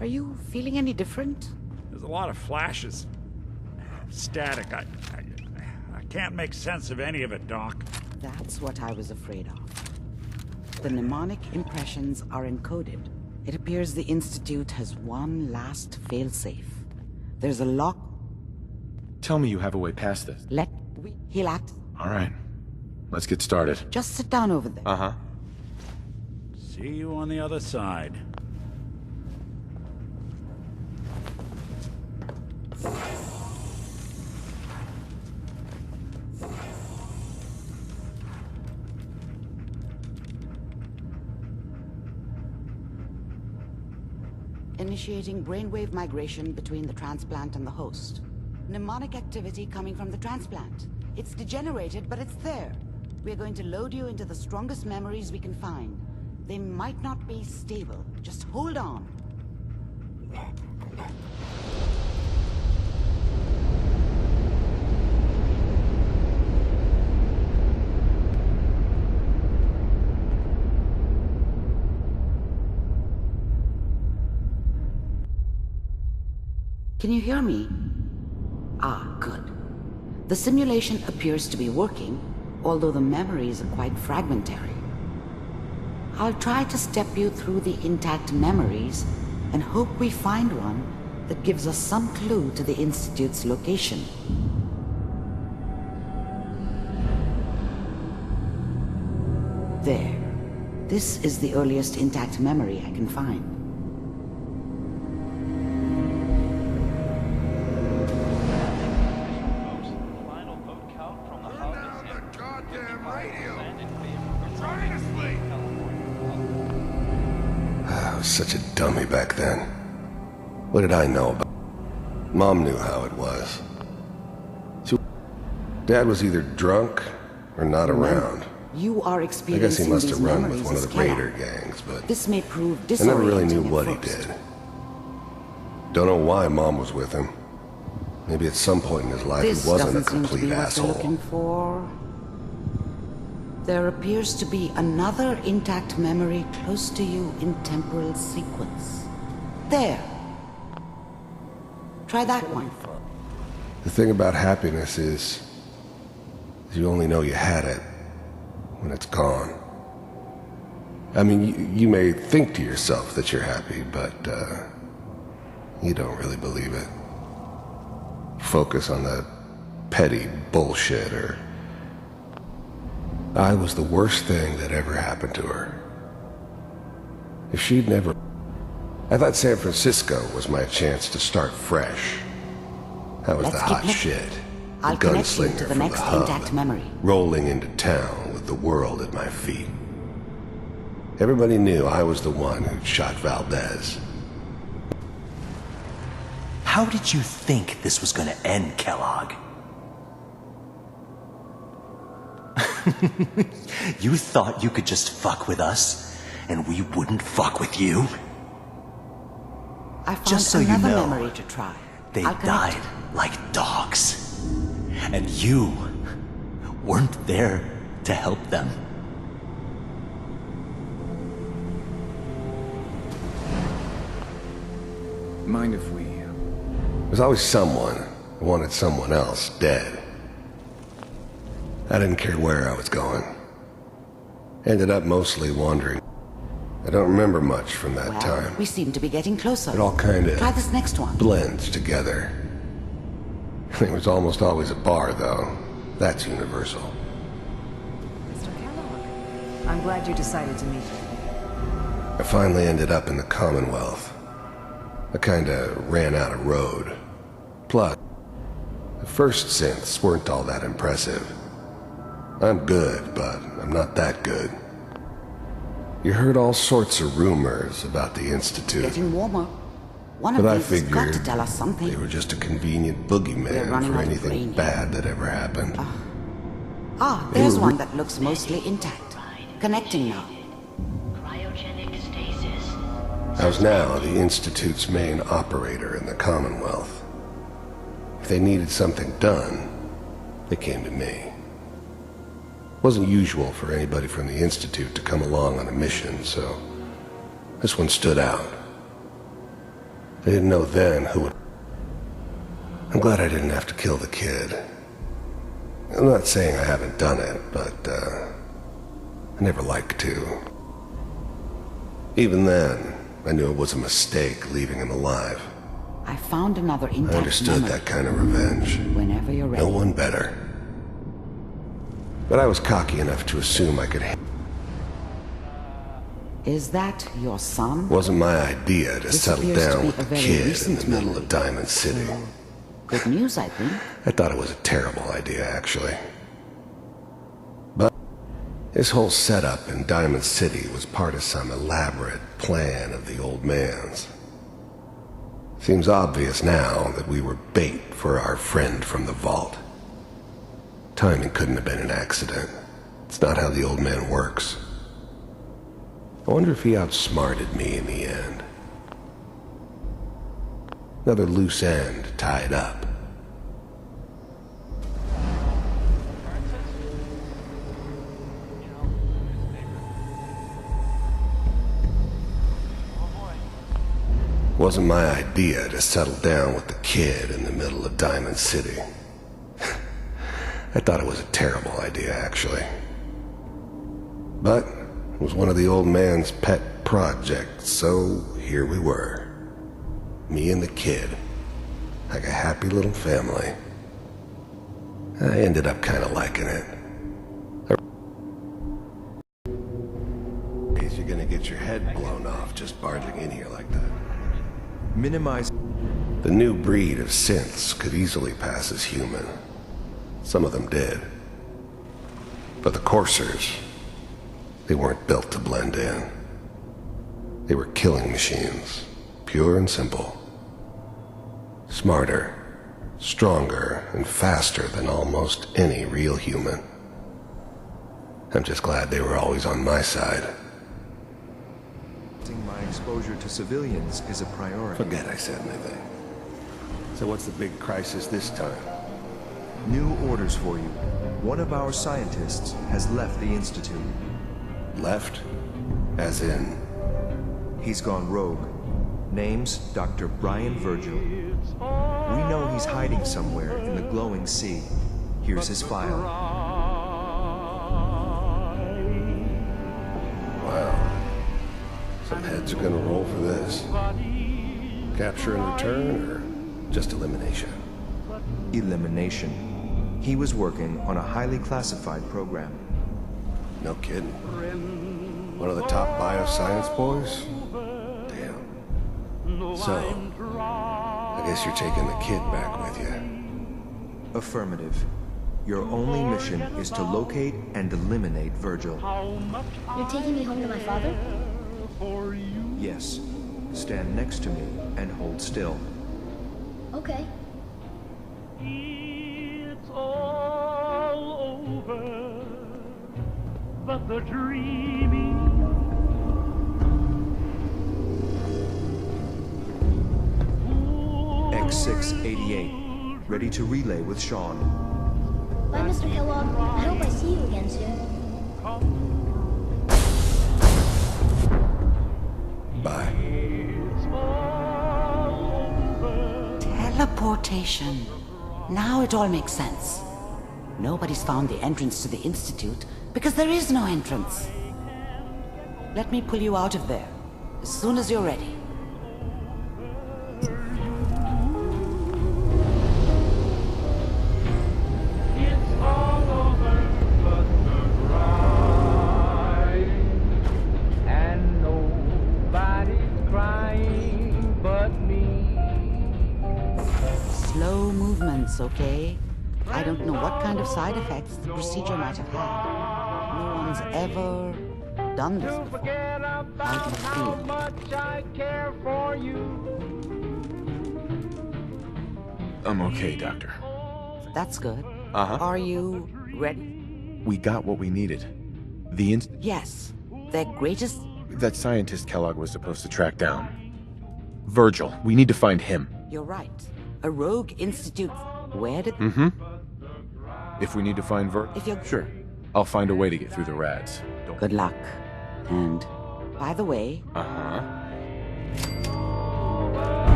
Are you feeling any different? There's a lot of flashes. Static. I can't make sense of any of it, Doc. That's what I was afraid of. The mnemonic impressions are encoded. It appears the Institute has one last failsafe. There's a lock. Tell me you have a way past this. He'll act. All right. Let's get started. Just sit down over there. Uh-huh. See you on the other side. Initiating brainwave migration between the transplant and the host. Mnemonic activity coming from the transplant. It's degenerated, but it's there. We're going to load you into the strongest memories we can find. They might not be stable. Just hold on. Can you hear me? Ah, good. The simulation appears to be working, although the memories are quite fragmentary. I'll try to step you through the intact memories and hope we find one that gives us some clue to the Institute's location. There. This is the earliest intact memory I can find. Such a dummy back then. What did I know about it? Mom knew how it was. Dad was either drunk or not around. You are I experiencing guess he must have these run memories with one of as the Kellogg. raider gangs, but This may prove I never really disorienting knew at what he first. did. Don't know why Mom was with him. Maybe at some point in his life This he wasn't a doesn't seem to complete be what asshole. they're looking for. There appears to be another intact memory close to you in temporal sequence. There. Try that one. The thing about happiness is you only know you had it when it's gone. I mean, you may think to yourself that you're happy, but you don't really believe it. Focus on that petty bullshit, or I was the worst thing that ever happened to her. If she'd never... I thought San Francisco was my chance to start fresh. That was Let's the keep hot looking. shit. The I'll connect you gunslinger to the from next hub, intact memory. rolling into town with the world at my feet. Everybody knew I was the one who shot Valdez. How did you think this was gonna end, Kellogg? You thought you could just fuck with us, and we wouldn't fuck with you? I found Just so you another know, memory to try. They I'll connect died you. like dogs. And you weren't there to help them. Mind if we... There's always someone who wanted someone else dead. I didn't care where I was going. Ended up mostly wandering. I don't remember much from that Well, time. we seem to be getting closer. It all kind Try of this next one. blends together. It was almost always a bar, though. That's universal. Mr. Kellogg, I'm glad you decided to meet me. I finally ended up in the Commonwealth. I kinda ran out of road. Plus, the first synths weren't all that impressive. I'm good, but I'm not that good. You heard all sorts of rumors about the Institute, Getting warmer. One but I of these has got to figured tell us something. they were just a convenient We're boogeyman running for out of anything rain. bad that ever happened. Ah, They there's were one that looks mostly intact. Connecting now. Cryogenic stasis. I was now the Institute's main operator in the Commonwealth. If they needed something done, they came to me. It wasn't usual for anybody from the Institute to come along on a mission, so this one stood out. didn't know then who would... I'm glad I didn't have to kill the kid. I'm not saying I haven't done it, but, I never liked to. Even then, I knew it was a mistake leaving him alive. I found another intact I understood memory. that kind of revenge. Whenever you're ready. No one better. But I was cocky enough to assume I could Is that your son? Wasn't my idea to This settle appears to down be with a the very kid in recent the middle memory. of Diamond City. Good news, I think. I thought it was a terrible idea, actually. But his whole setup in Diamond City was part of some elaborate plan of the old man's. Seems obvious now that we were bait for our friend from the vault. Timing couldn't have been an accident. It's not how the old man works. I wonder if he outsmarted me in the end. Another loose end tied up. Wasn't my idea to settle down with the kid in the middle of Diamond City. I thought it was a terrible idea, actually. But it was one of the old man's pet projects, so here we were. Me and the kid. Like a happy little family. I ended up kind of liking it. You're gonna get your head blown off just barging in here like that. Minimize... The new breed of synths could easily pass as human. Some of them did. But the coursers, they weren't built to blend in. They were killing machines, pure and simple. Smarter, stronger, and faster than almost any real human. I'm just glad they were always on my side. My exposure to civilians is a priority. Forget I said anything. So what's the big crisis this time? New orders for you. One of our scientists has left the Institute. Left? As in? He's gone rogue. Name's Dr. Brian Virgil. We know he's hiding somewhere in the glowing sea. Here's his file. Wow. Some heads are gonna roll for this. Capture and return, or just elimination? Elimination. He was working on a highly classified program. No kidding. One of the top bioscience boys? Damn. So, I guess you're taking the kid back with you. Affirmative. Your only mission is to locate and eliminate Virgil. You're taking me home to my father? Yes. Stand next to me and hold still. Okay. It's all over, but the dreaming. X688. Ready to relay with Sean. Bye, Mr. Kellogg. I hope I see you again soon. Bye. Teleportation. Now it all makes sense. Nobody's found the entrance to the Institute because there is no entrance. Let me pull you out of there as soon as you're ready. It's all over, but the cry, and nobody's crying but me. Slow movements, okay? I don't know what kind of side effects the procedure might have had. No one's ever done this before. Forget How about do you how feel? much I care for you. I'm okay, Doctor. That's good. Uh-huh. Are you ready? We got what we needed. The Yes. Their greatest... that scientist Kellogg was supposed to track down. Virgil. We need to find him. You're right. A rogue institute. Where did... Mm-hmm. If we need to find If you're... Sure. I'll find a way to get through the rads. Don't... Good luck. And, by the way, Uh-huh.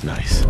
Nice.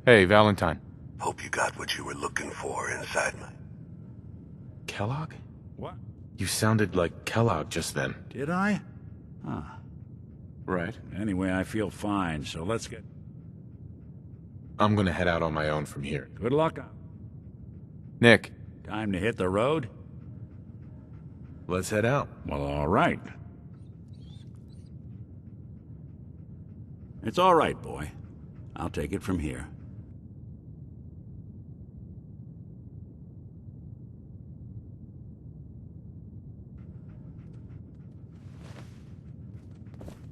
Hey, Valentine. Hope you got what you were looking for inside my... Kellogg? What? You sounded like Kellogg just then. Did I? Huh. Right. Anyway, I feel fine, so let's get... I'm gonna head out on my own from here. Good luck. Nick, Time to hit the road? let's head out. Well, all right. It's all right, boy. I'll take it from here.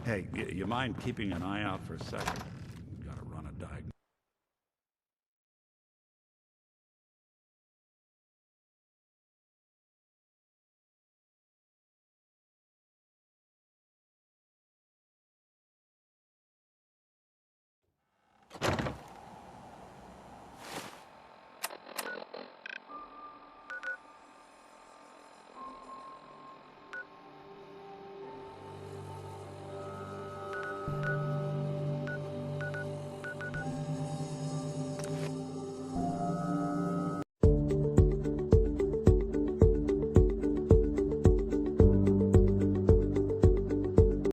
Hey, you mind keeping an eye out for a second?